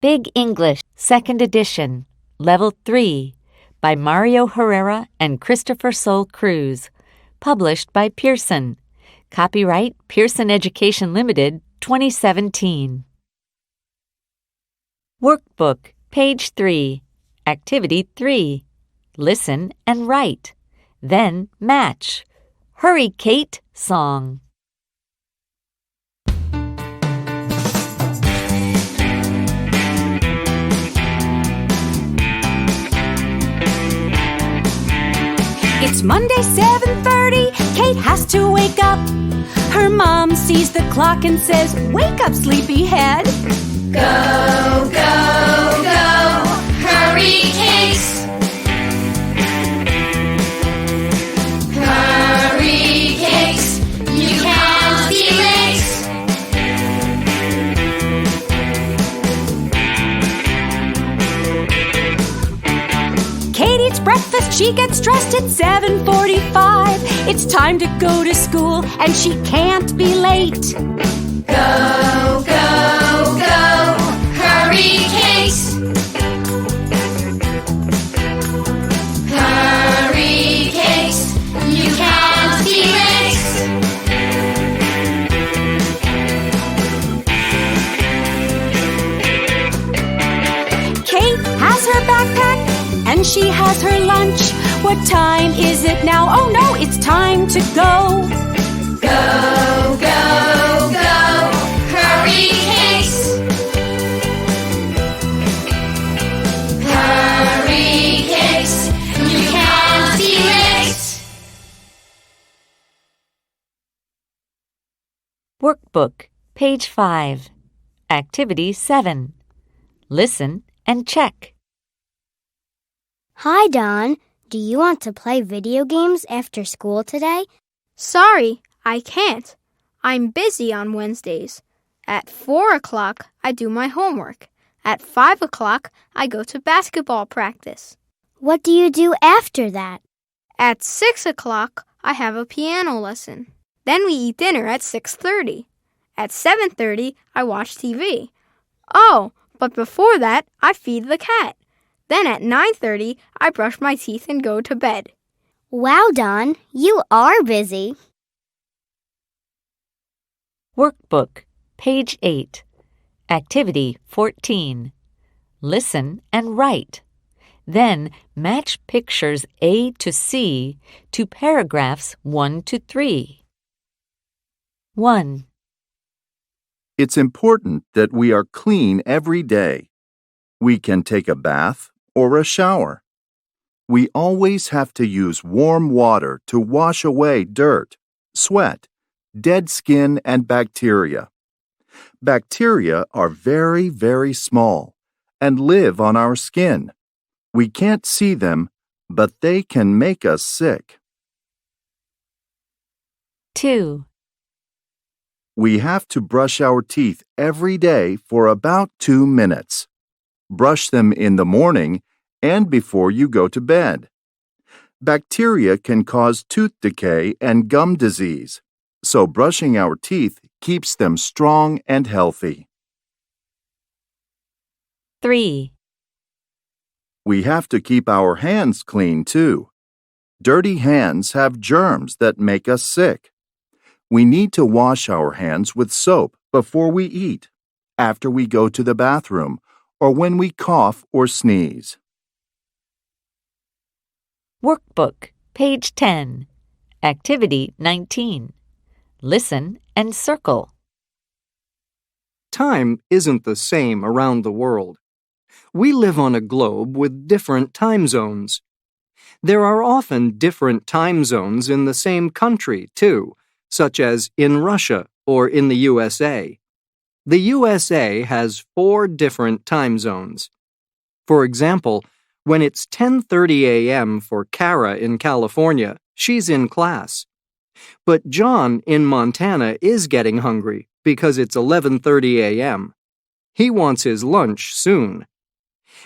Big English, 2nd edition, Level 3, by Mario Herrera and Christopher Sol Cruz, published by Pearson. Copyright Pearson Education Limited, 2017. Workbook, page 3, Activity 3. Listen and write. Then match. Hurry, Kate, song. It's Monday, 7:30. Kate has to wake up. Her mom sees the clock and says, "Wake up, sleepyhead." Go, go, go, hurry, Kate. Hurry, Kate, you can't be late. Kate eats breakfast, she gets dressed at 7:45. It's time to go to school and she can't be late. Go, go, go, hurry, Kate. Hurry, Kate, you can't be late. Kate has her backpack and she has her lunch. What time is it now? Oh no, it's time to go. Go, go, go, hurry, Kate. Hurry, Kate, you can't be late. Workbook, page 5, Activity 7. Listen and check. Hi, Don. Do you want to play video games after school today? Sorry, I can't. I'm busy on Wednesdays. At 4 o'clock, I do my homework. At 5 o'clock, I go to basketball practice. What do you do after that? At 6 o'clock, I have a piano lesson. Then we eat dinner at 6:30. At 7:30, I watch TV. Oh, but before that, I feed the cat. Then at 9:30, I brush my teeth and go to bed. Wow, Don, you are busy. Workbook, page 8, Activity 14. Listen and write. Then match pictures A to C to paragraphs 1 to 3. 1. It's important that we are clean every day. We can take a bath or a shower. We always have to use warm water to wash away dirt, sweat, dead skin, and bacteria. Bacteria are very, very small and live on our skin. We can't see them, but they can make us sick. 2. We have to brush our teeth every day for about 2 minutes. Brush them in the morning and before you go to bed. Bacteria can cause tooth decay and gum disease, so brushing our teeth keeps them strong and healthy. 3. We have to keep our hands clean too. Dirty hands have germs that make us sick. We need to wash our hands with soap before we eat, after we go to the bathroom, or when we cough or sneeze. Workbook, page 10, Activity 19. Listen and circle. Time isn't the same around the world. We live on a globe with different time zones. There are often different time zones in the same country, too, such as in Russia or in the USA. The USA has 4 different time zones. For example, when it's 10:30 a.m. for Kara in California, she's in class. But John in Montana is getting hungry because it's 11:30 a.m. He wants his lunch soon.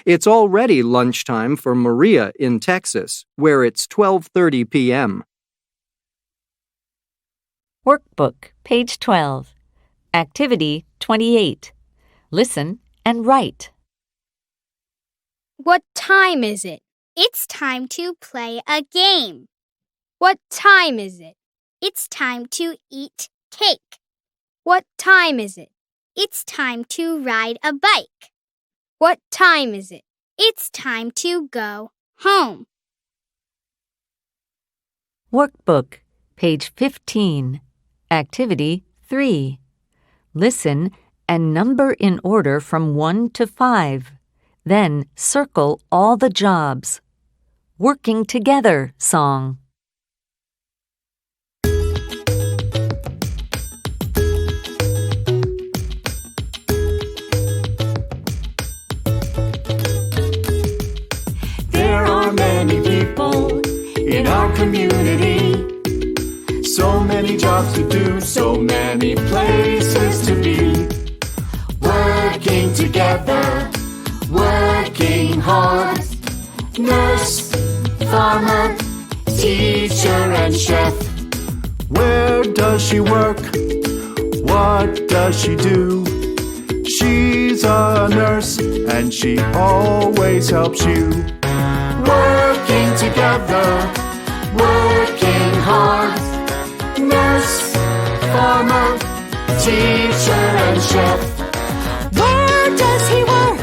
It's already lunchtime for Maria in Texas, where it's 12:30 p.m. Workbook, page 12, Activity 28. Listen and write. What time is it? It's time to play a game. What time is it? It's time to eat cake. What time is it? It's time to ride a bike. What time is it? It's time to go home. Workbook, page 15. Activity 3. Listen and number in order from 1 to 5. Then circle all the jobs. Working Together song. There are many people in our community. So many jobs to do, so many places to be. Working together, working hard. Nurse, farmer, teacher and chef. Where does she work? What does she do? She's a nurse and she always helps you. Working together, working hard. Nurse, farmer, teacher and chef. Where does he work?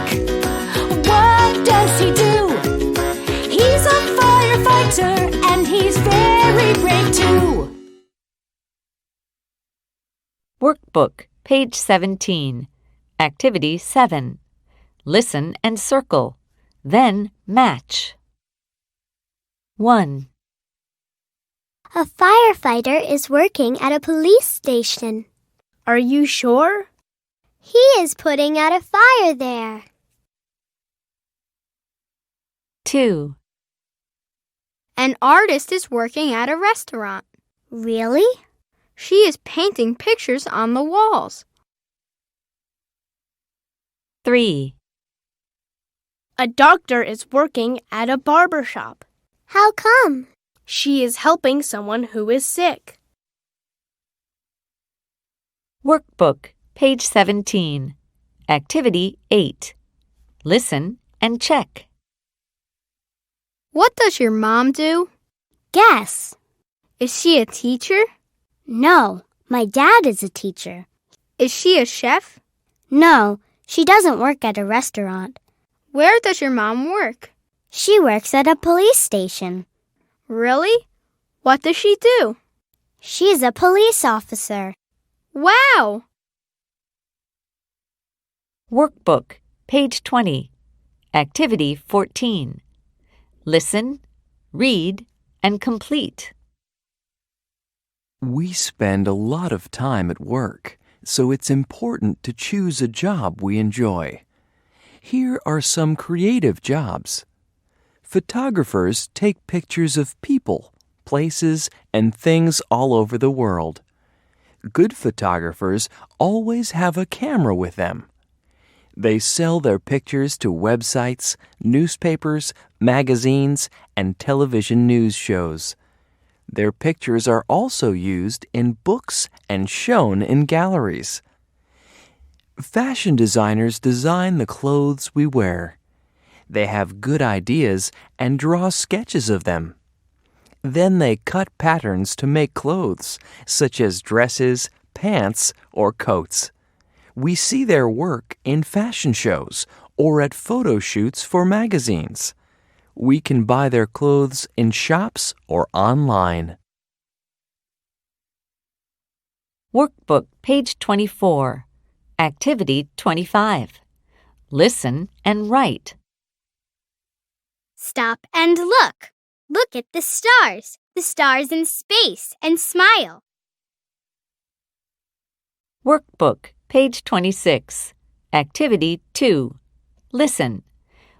What does he do? He's a firefighter and he's very brave too. Workbook, page 17. Activity 7. Listen and circle. Then match. 1. A firefighter is working at a police station. Are you sure? He is putting out a fire there. 2. An artist is working at a restaurant. Really? She is painting pictures on the walls. 3. A doctor is working at a barber shop. How come? She is helping someone who is sick. Workbook, page 17. Activity 8. Listen and check. What does your mom do? Guess. Is she a teacher? No, my dad is a teacher. Is she a chef? No, she doesn't work at a restaurant. Where does your mom work? She works at a police station. Really? What does she do? She's a police officer. Wow! Workbook, page 20. Activity 14. Listen, read, and complete. We spend a lot of time at work, so it's important to choose a job we enjoy. Here are some creative jobs. Photographers take pictures of people, places, and things all over the world. Good photographers always have a camera with them. They sell their pictures to websites, newspapers, magazines, and television news shows. Their pictures are also used in books and shown in galleries. Fashion designers design the clothes we wear. They have good ideas and draw sketches of them. Then they cut patterns to make clothes, such as dresses, pants, or coats. We see their work in fashion shows or at photo shoots for magazines. We can buy their clothes in shops or online. Workbook, page 24. Activity 25. Listen and write. Stop and look. Look at the stars in space, and smile. Workbook, page 26. Activity 2. Listen.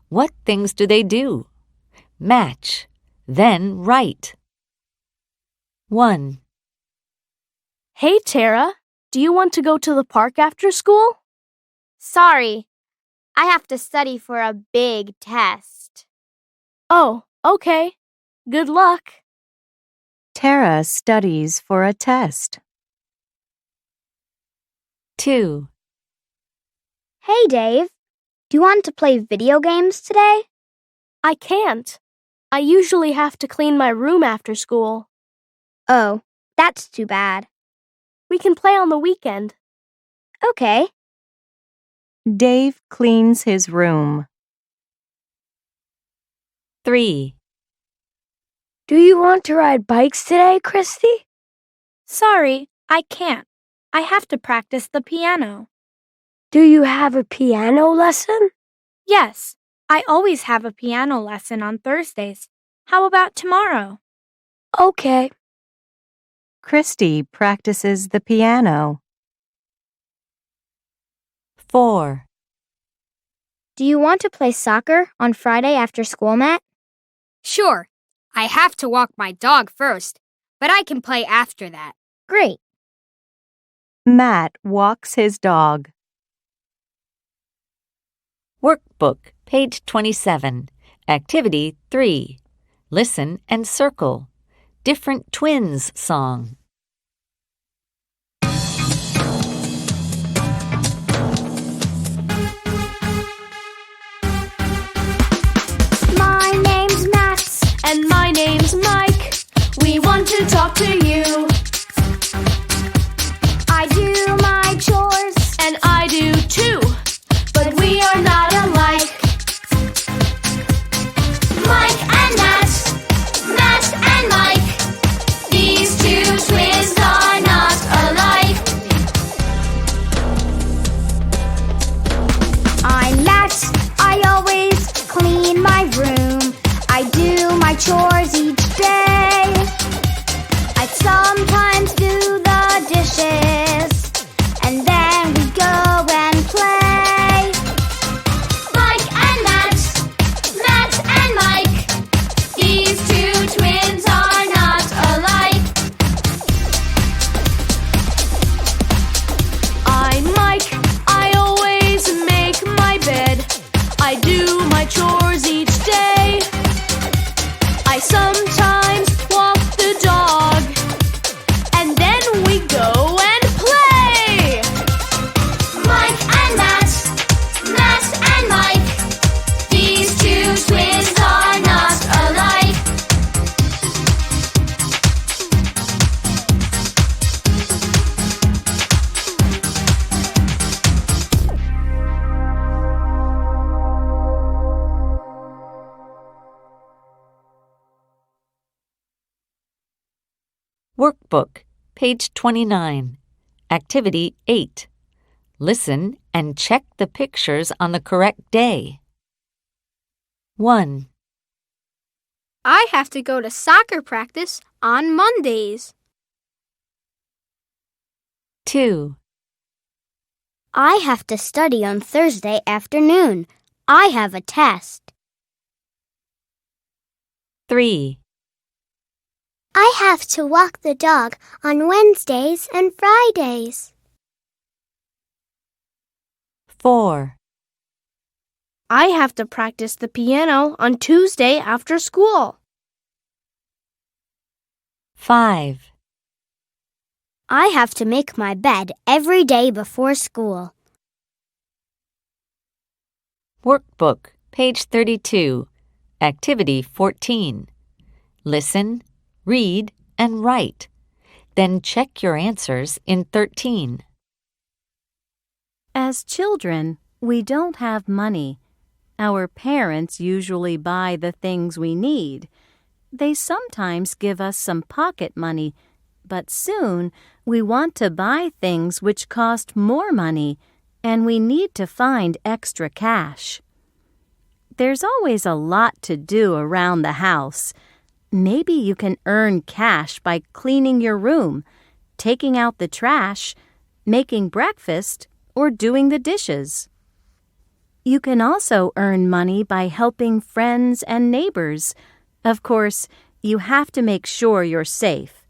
What things do they do? Match. Then write. 1. Hey, Tara, do you want to go to the park after school? Sorry, I have to study for a big test. Oh, okay. Good luck. Tara studies for a test. 2. Hey, Dave. Do you want to play video games today? I can't. I usually have to clean my room after school. Oh, that's too bad. We can play on the weekend. Okay. Dave cleans his room. 3. Do you want to ride bikes today, Christy? Sorry, I can't. I have to practice the piano. Do you have a piano lesson? Yes, I always have a piano lesson on Thursdays. How about tomorrow? Okay. Christy practices the piano. 4. Do you want to play soccer on Friday after school, Matt? Sure. I have to walk my dog first, but I can play after that. Great. Matt walks his dog. Workbook, page 27. Activity 3. Listen and circle. Different twins song. My name's Max. And my name's Mike. We want to talk to you. I do my chores. And I do too. But we are not alike. Mike and Matt, Matt and Mike. These two twins are not alike. I'm Matt, I always clean my room. I do my chores each day. I sometimes do the dishes. And then we go and play. Mike and Matt, Matt and Mike. These two twins are not alike. I'm Mike. I always make my bed. I do my chores each day. I sometimes walk the dog. And then we go and play. Mike and Matt, Matt and Mike. These two twins are not alike. Workbook, page 29. Activity 8. Listen and check the pictures on the correct day. 1, I have to go to soccer practice on Mondays. 2, I have to study on Thursday afternoon. I have a test. 3, I have to walk the dog on Wednesdays and Fridays. 4, I have to practice the piano on Tuesday after school. 5, I have to make my bed every day before school. Workbook, page 32. Activity 14. Listen, read, and write. Then check your answers in 13. As children, we don't have money. Our parents usually buy the things we need. They sometimes give us some pocket money, but soon we want to buy things which cost more money, and we need to find extra cash. There's always a lot to do around the house. Maybe you can earn cash by cleaning your room, taking out the trash, making breakfast, or doing the dishes. You can also earn money by helping friends and neighbors. Of course, you have to make sure you're safe.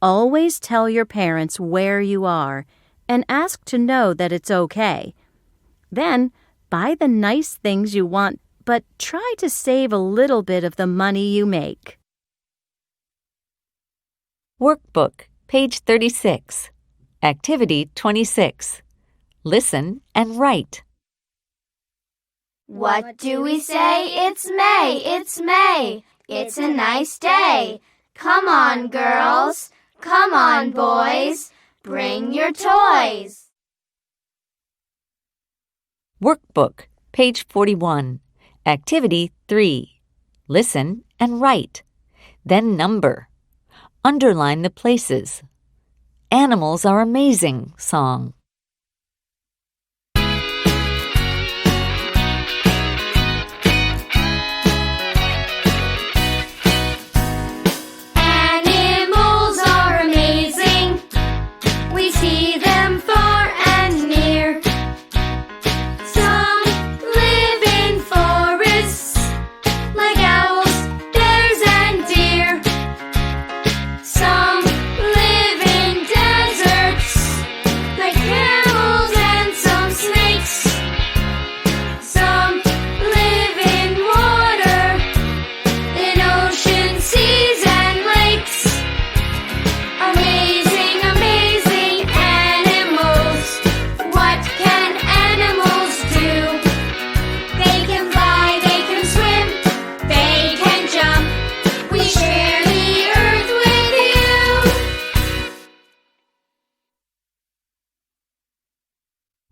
Always tell your parents where you are and ask to know that it's okay. Then, buy the nice things you want, but try to save a little bit of the money you make. Workbook, page 36. Activity 26. Listen and write. What do we say? It's May, it's May. It's a nice day. Come on, girls. Come on, boys. Bring your toys. Workbook, page 41. Activity 3. Listen and write. Then number. Underline the places. Animals are amazing song. Animals are amazing. We see them far and near. Some live in forests, like owls, bears, and deer. Some live in deserts, like camels and some snakes. Some live in water, in ocean, seas, and lakes. Amazing, amazing animals. What can animals do? They can fly, they can swim, they can jump. We share the earth with you.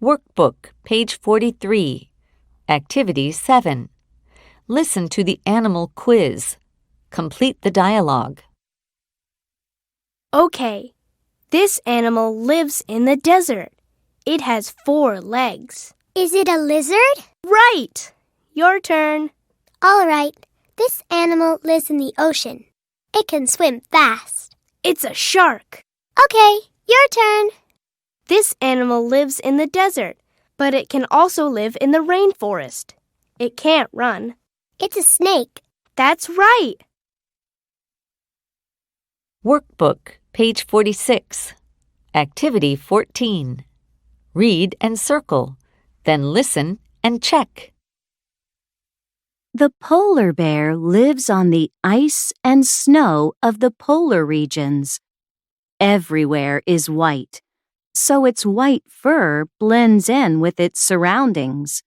Workbook, page 43. Activity 7. Listen to the animal quiz. Complete the dialogue. Okay, this animal lives in the desert. It has 4 legs. Is it a lizard? Right! Your turn. All right. This animal lives in the ocean. It can swim fast. It's a shark. Okay, your turn. This animal lives in the desert, but it can also live in the rainforest. It can't run. It's a snake. That's right. Workbook, page 46. Activity 14. Read and circle. Then listen and check. The polar bear lives on the ice and snow of the polar regions. Everywhere is white, so its white fur blends in with its surroundings.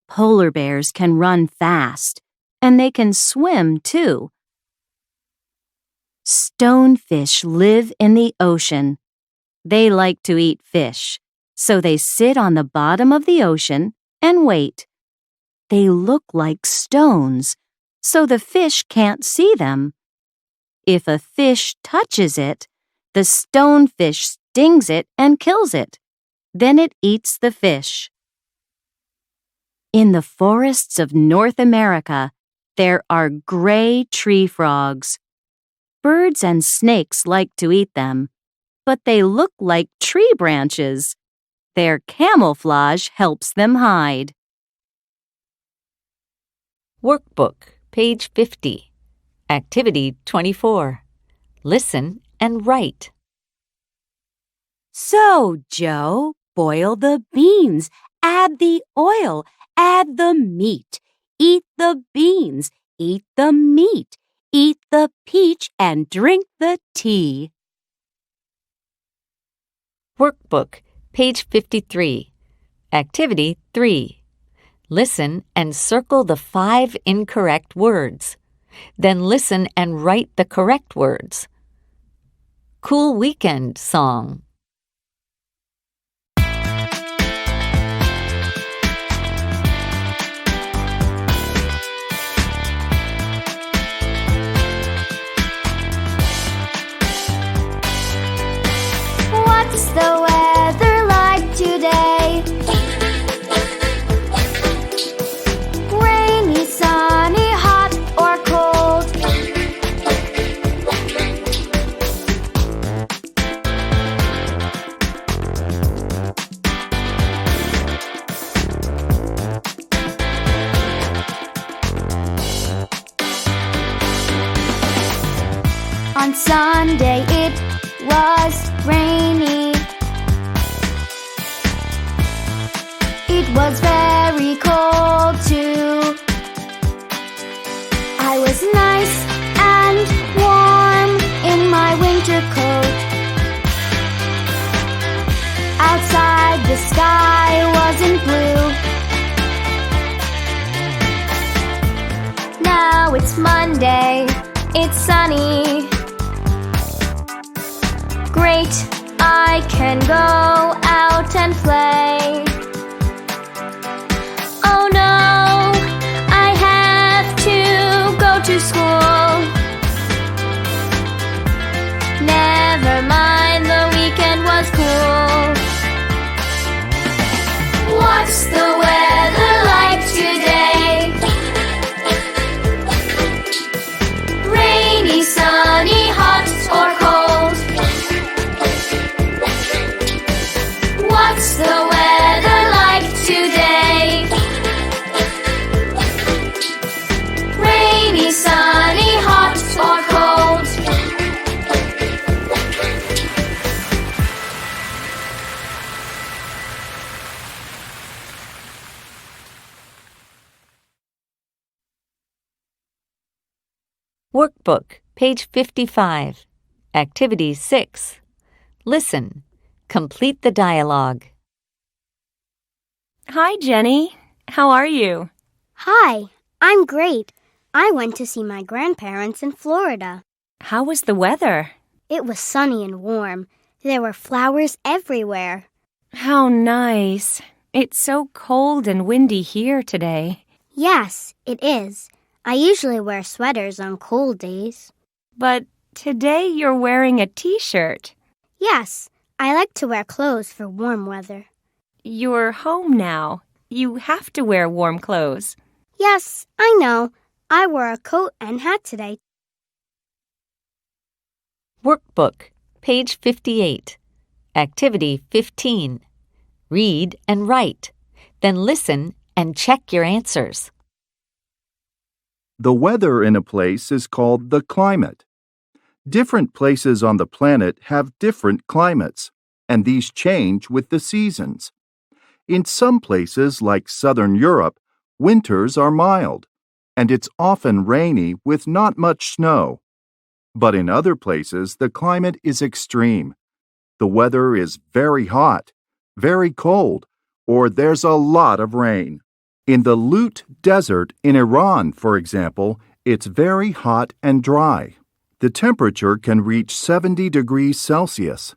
Polar bears can run fast, and they can swim too. Stonefish live in the ocean. They like to eat fish, so they sit on the bottom of the ocean and wait. They look like stones, so the fish can't see them. If a fish touches it, the stonefish stings it and kills it. Then it eats the fish. In the forests of North America, there are gray tree frogs. Birds and snakes like to eat them, but they look like tree branches. Their camouflage helps them hide. Workbook, page 50. Activity 24. Listen and write. So, Joe, boil the beans, add the oil, add the meat. Eat the beans, eat the meat, eat the peach, and drink the tea. Workbook, page 53. Activity 3. Listen and circle the 5 incorrect words. Then listen and write the correct words. Cool weekend song. What's the weather like today? Rainy, sunny, hot, or cold? On Sunday it was rainy. It was very cold too. I was nice and warm in my winter coat. Outside the sky wasn't blue. it's Monday, it's sunny. Great, I can go out and play. Oh no, I have to go to school. Never mind, the weekend was cool. What's the weather like today? Rainy, sunny, hot or cold? What's the weather like today? Rainy, sunny, hot or cold? Workbook, page 55. Activity 6. Listen. Complete the dialogue. Hi, Jenny. How are you? Hi, I'm great. I went to see my grandparents in Florida. How was the weather? It was sunny and warm. There were flowers everywhere. How nice. It's so cold and windy here today. Yes, it is. I usually wear sweaters on cold days. But today you're wearing a t-shirt. Yes, I like to wear clothes for warm weather. You're home now. You have to wear warm clothes. Yes, I know. I wore a coat and hat today. Workbook, page 58. Activity 15. Read and write. Then listen and check your answers. The weather in a place is called the climate. Different places on the planet have different climates, and these change with the seasons. In some places, like southern Europe, winters are mild, and it's often rainy with not much snow. But in other places, the climate is extreme. The weather is very hot, very cold, or there's a lot of rain. In the Lut Desert in Iran, for example, it's very hot and dry. The temperature can reach 70 degrees Celsius.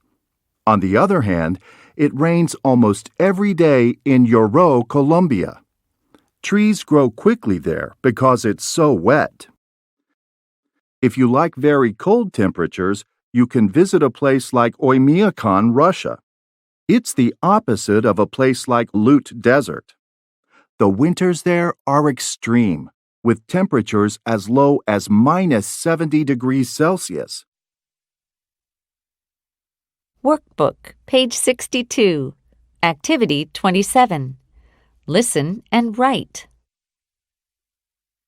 On the other hand, it rains almost every day in Yoro, Colombia. Trees grow quickly there because it's so wet. If you like very cold temperatures, you can visit a place like Oymyakon, Russia. It's the opposite of a place like Lut Desert. The winters there are extreme, with temperatures as low as minus 70 degrees Celsius. Workbook, page 62. Activity 27. Listen and write.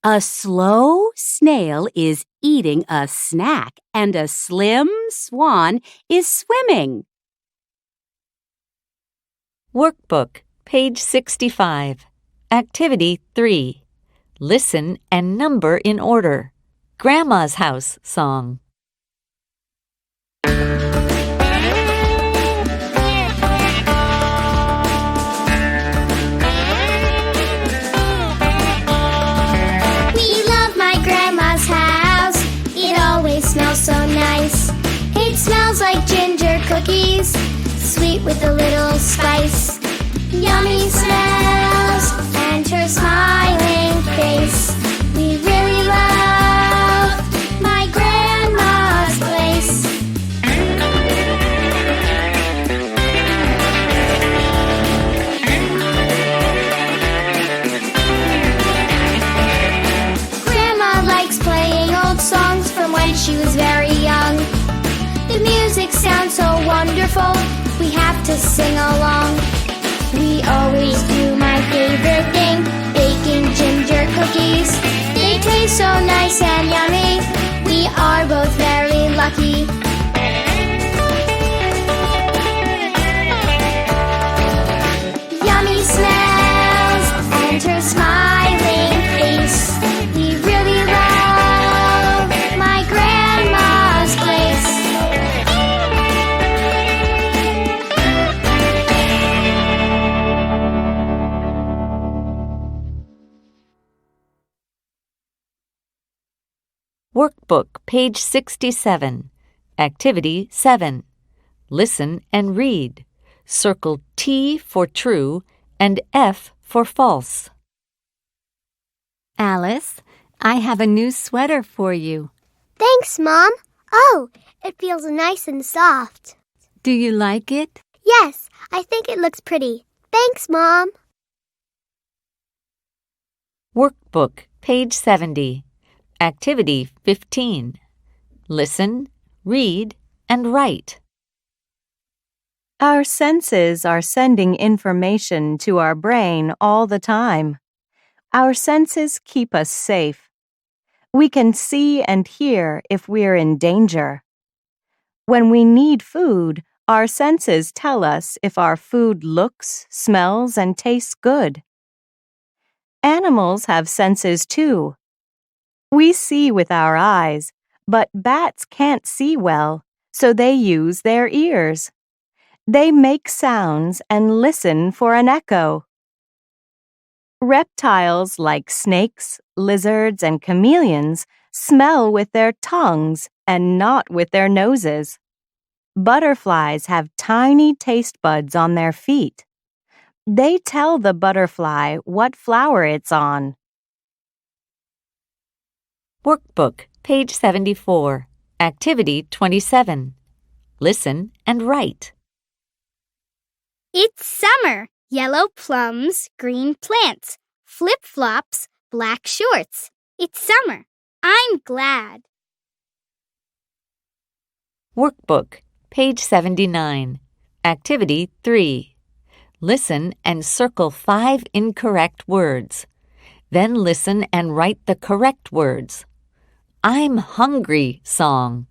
A slow snail is eating a snack, and a slim swan is swimming. Workbook, page 65. Activity 3. Listen and number in order. Grandma's House song. Smells so nice. It smells like ginger cookies, sweet with a little spice. Yummy smells and her smiling face. We really love my grandma's place. Grandma likes playing old songs from when she was very young. The music sounds so wonderful, we have to sing along. We always do my favorite thing, baking ginger cookies. They taste so nice and yummy, we are both very lucky. Yummy smells and her smiling face. We really love my grandma's place. Workbook, page 67. Activity 7. Listen and read. Circle T for true and F for false. Alice, I have a new sweater for you. Thanks, Mom. Oh, it feels nice and soft. Do you like it? Yes, I think it looks pretty. Thanks, Mom. Workbook, page 70. Activity 15. Listen, read, and write. Our senses are sending information to our brain all the time. Our senses keep us safe. We can see and hear if we're in danger. When we need food, our senses tell us if our food looks, smells, and tastes good. Animals have senses too. We see with our eyes, but bats can't see well, so they use their ears. They make sounds and listen for an echo. Reptiles like snakes, lizards, and chameleons smell with their tongues and not with their noses. Butterflies have tiny taste buds on their feet. They tell the butterfly what flower it's on. Workbook, page 74. Activity 27. Listen and write. It's summer. Yellow plums, green plants, flip-flops, black shorts. It's summer. I'm glad. Workbook, page 79. Activity 3. Listen and circle 5 incorrect words. Then listen and write the correct words. I'm hungry song.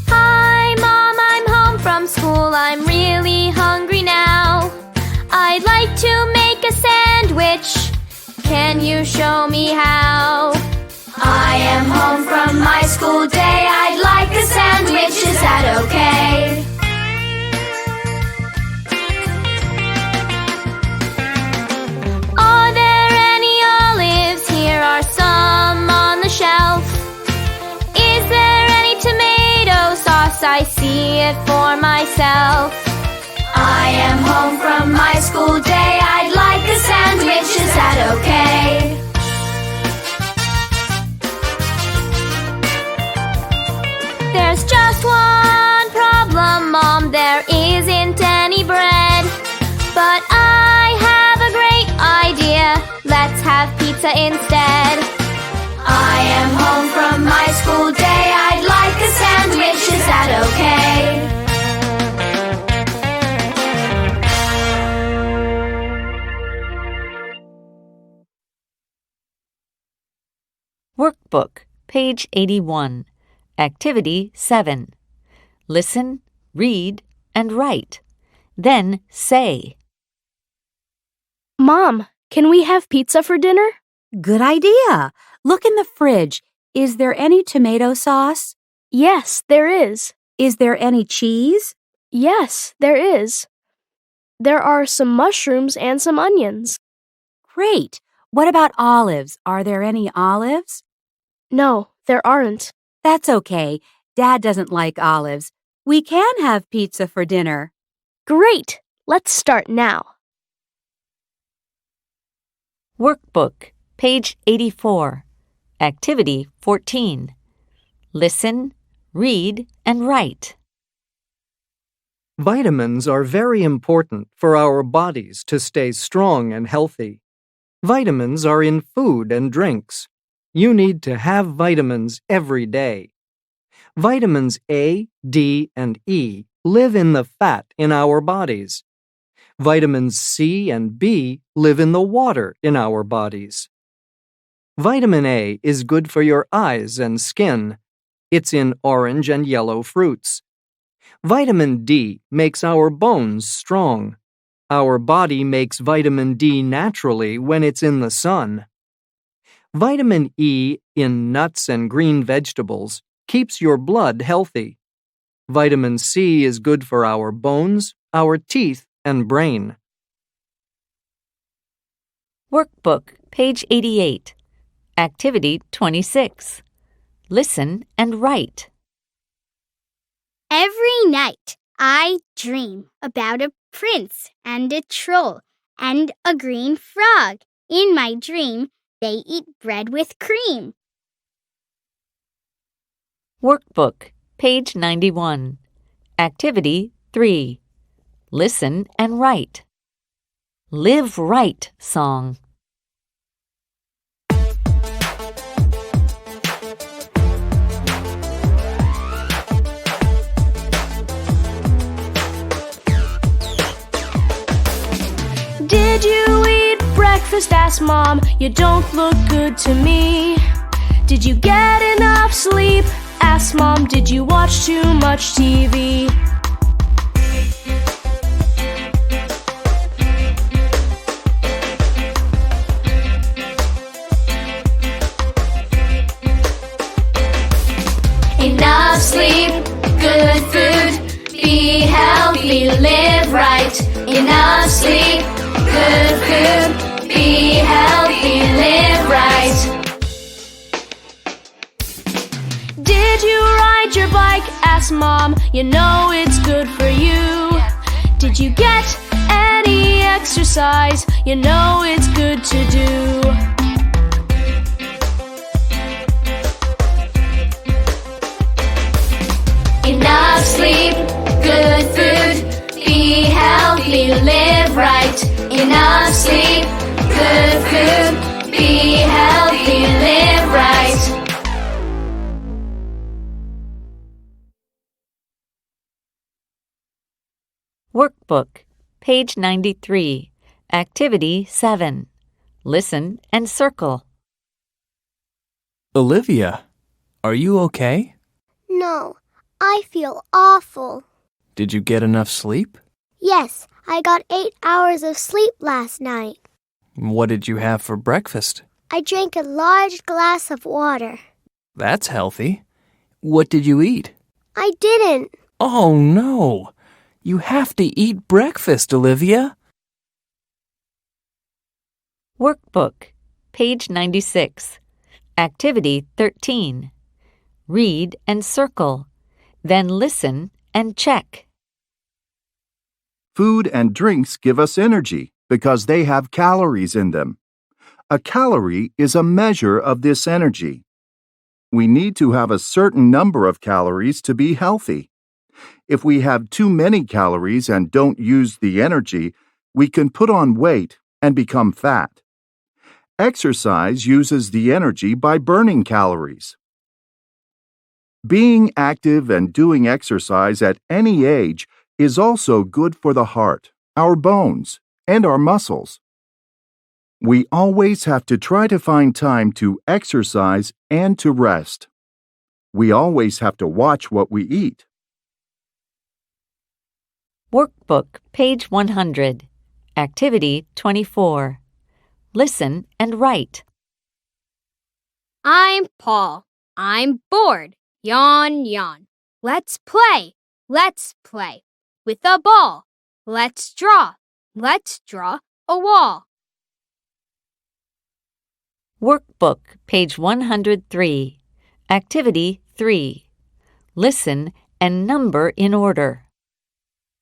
Hi, Mom, I'm home from school. I'm really hungry now. I'd like to make a sandwich. Can you show me how? I am home from my school day. I'd like a sandwich, is that okay? Are there any olives? Here are some on the shelf. Is there any tomato sauce? I see it for myself. I am home from my school day. I'd like a sandwich, is that okay? There's just one problem, Mom, there isn't any bread. But I have a great idea, let's have pizza instead. I am home from my school day. I'd like a sandwich, is that okay? Workbook, page 81. Activity 7. Listen, read, and write. Then say. Mom, can we have pizza for dinner? Good idea. Look in the fridge. Is there any tomato sauce? Yes, there is. Is there any cheese? Yes, there is. There are some mushrooms and some onions. Great. What about olives? Are there any olives? No, there aren't. That's okay. Dad doesn't like olives. We can have pizza for dinner. Great. Let's start now. Workbook, page 84. Activity 14. Listen, read, and write. Vitamins are very important for our bodies to stay strong and healthy. Vitamins are in food and drinks. You need to have vitamins every day. Vitamins A, D, and E live in the fat in our bodies. Vitamins C and B live in the water in our bodies. Vitamin A is good for your eyes and skin. It's in orange and yellow fruits. Vitamin D makes our bones strong. Our body makes vitamin D naturally when it's in the sun. Vitamin E in nuts and green vegetables keeps your blood healthy. Vitamin C is good for our bones, our teeth, and brain. Workbook, page 88. Activity 26. Listen and write. Every night I dream about a prince and a troll and a green frog. In my dream, they eat bread with cream. Workbook, page 91. Activity 3. Listen and write. Live Right song. Did you eat breakfast? Asked Mom. You don't look good to me. Did you get enough sleep? Asked Mom. Did you watch too much TV? Enough sleep, good food, be healthy, live right. Enough sleep, good food, be healthy, live right. Did you ride your bike? Asked Mom. You know it's good for you. Did you get any exercise? You know it's good to do. Enough sleep, good food, be healthy, live right. Enough sleep, good food, be healthy, live right. Workbook, page 93. Activity 7. Listen and circle. Olivia, are you okay? No, I feel awful. Did you get enough sleep? Yes, I got 8 hours of sleep last night. What did you have for breakfast? I drank a large glass of water. That's healthy. What did you eat? I didn't. Oh, no. You have to eat breakfast, Olivia. Workbook, page 96. Activity 13. Read and circle. Then listen and check. Food and drinks give us energy because they have calories in them. A calorie is a measure of this energy. We need to have a certain number of calories to be healthy. If we have too many calories and don't use the energy, we can put on weight and become fat. Exercise uses the energy by burning calories. Being active and doing exercise at any age is also good for the heart, our bones, and our muscles. We always have to try to find time to exercise and to rest. We always have to watch what we eat. Workbook, page 100. Activity 24. Listen and write. I'm Paul. I'm bored. Yawn, yawn. Let's play. Let's play. With a ball. Let's draw. Let's draw a wall. Workbook, page 103. Activity 3. Listen and number in order.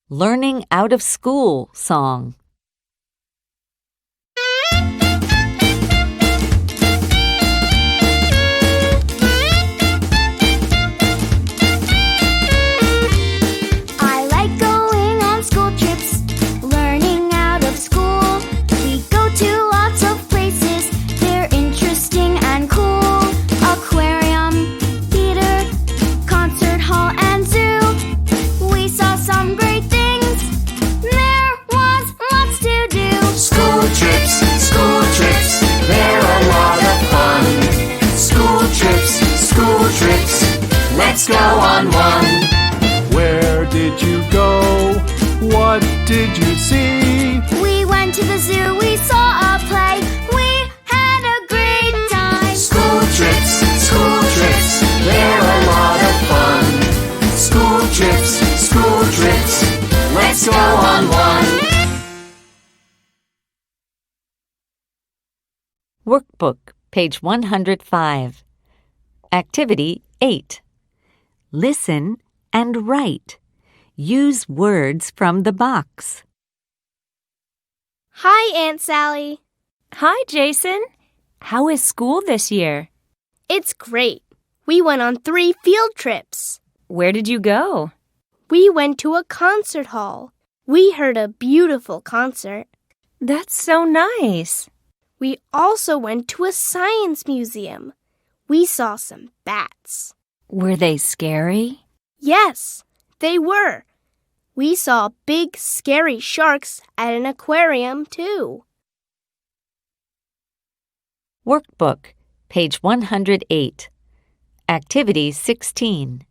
Learning Out of School song. I like going on school trips, learning out of school. We go to lots of places, they're interesting and cool. Aquarium, theater, concert hall, and zoo. We saw some great things, there was lots to do. School trips, they're a lot of fun. School trips, let's go on one. Where did you go? What did you see? We went to the zoo, we saw a play, we had a great time. School trips, they're a lot of fun. School trips, Workbook, page 105. Activity 8. Listen and write. Use words from the box. Hi, Aunt Sally. Hi, Jason. How is school this year? It's great. We went on 3 field trips. Where did you go? We went to a concert hall. We heard a beautiful concert. That's so nice. We also went to a science museum. We saw some bats. Were they scary? Yes, they were. We saw big, scary sharks at an aquarium, too. Workbook, page 108. Activity 16.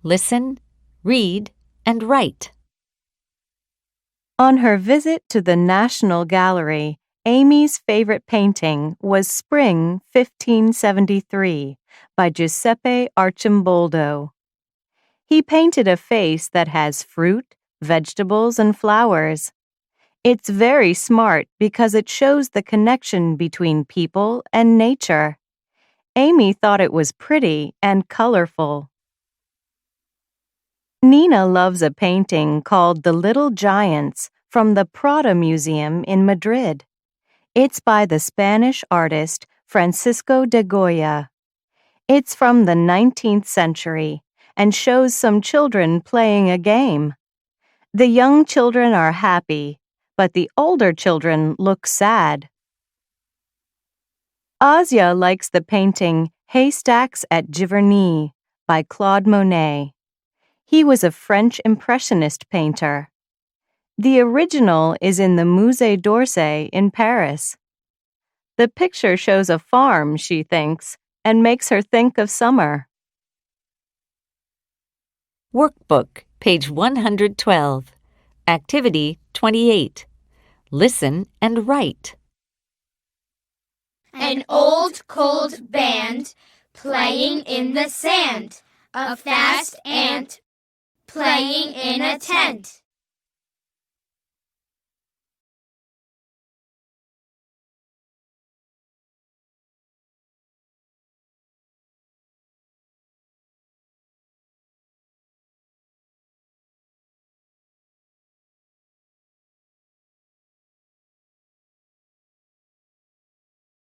Listen, read, and write. On her visit to the National Gallery, Amy's favorite painting was Spring 1573 by Giuseppe Arcimboldo. He painted a face that has fruit, vegetables, and flowers. It's very smart because it shows the connection between people and nature. Amy thought it was pretty and colorful. Nina loves a painting called The Little Giants from the Prada Museum in Madrid. It's by the Spanish artist Francisco de Goya. It's from the 19th century and shows some children playing a game. The young children are happy, but the older children look sad. Asia likes the painting Haystacks at Giverny by Claude Monet. He was a French Impressionist painter. The original is in the Musée d'Orsay in Paris. The picture shows a farm, she thinks, and makes her think of summer. Workbook, page 112. Activity 28. Listen and write. An old cold band playing in the sand. A fast ant playing in a tent.